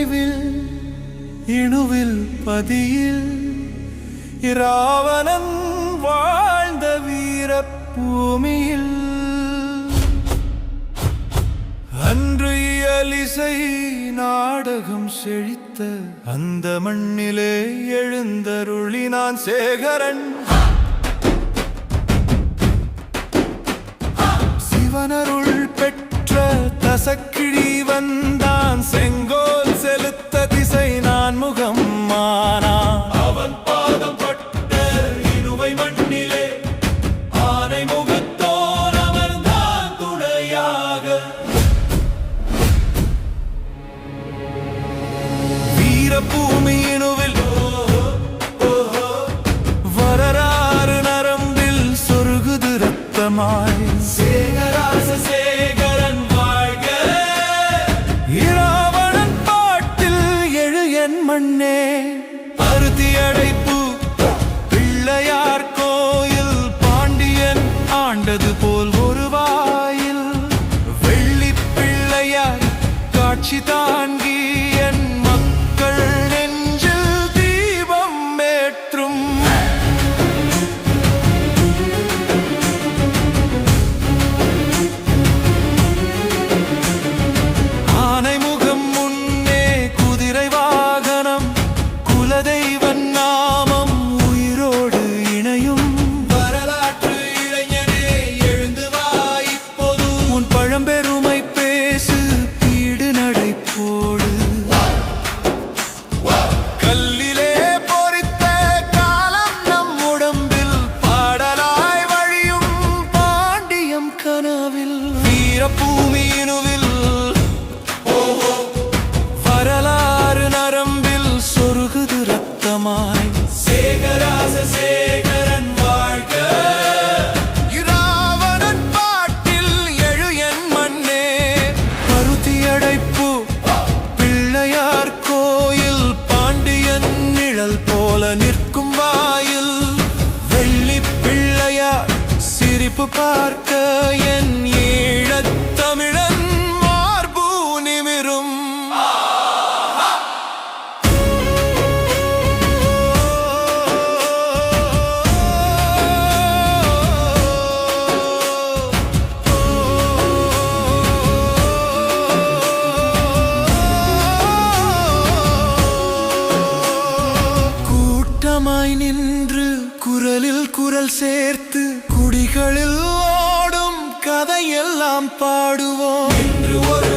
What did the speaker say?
நினைவில் இணுவில் பதியில் இராவணன் வாழ்ந்த வீர பூமியில் அன்று இயலிசை நாடகம் செழித்த அந்த மண்ணிலே எழுந்தருளினான் சேகரன். சிவனருள் பெற்ற தசக்கிழி வந்தான், செங்கோல் செலுத்த திசை நான் முகம் மானா. அவன் பாதம் பட்ட இனுவை மண்ணிலே ஆனை முகத்தோன் அமர்ந்தான் துணையாக. வீரபூமியினுவில் வரலாறு நரம்பில் சொருகுது ரத்தமாய். சேகராச சேகரன் வாழ்க, இராவணன் பாட்டில் எழு என் மண்ணே. அறுதி அடைப்பு பிள்ளையார் கோயில், பாண்டியன் ஆண்டது போல் ஒரு வாயில். வெள்ளி பிள்ளையார் காட்சி தாங்கி என் மக்கள் நெஞ்சில் தீபம் ஏற்றும். ஆனைமுகம் முன்னே குதிரை வாகனம், குலதெய்வன் நாமம் உயிரோடு இணையும். வரலாற்று இளைஞனே எழுந்து வா இப்போது, உன் பழம்பெருமை பேசு, பீடு நடை போடு. கல்லிலே பொறித்த காலம் நம் உடம்பில் பாடலாய் வழியும் பாண்டியம் கனவில். வீரபூமியினுவில் வரலாறு நரம்பில் சொருகுது ரத்தமாய். சேகராச சேகரன் வாழ்க, இராவணன் பாட்டில் எழு என் மண்ணே. பருத்தி அடைப்பு பிள்ளையார் கோயில், பாண்டியன் நிழல் போல நிற்கும் வாயில். வெள்ளி பிள்ளையார் சிரிப்பு பார்க்க என் ஈழத் தமிழன் மார்பு நிமிரும். கூட்டமாய் நின்று குரலில் குரல் சேர்த்து, குடிகளில் ஓடும் கதையெல்லாம் பாடுவோம். இன்று ஒரு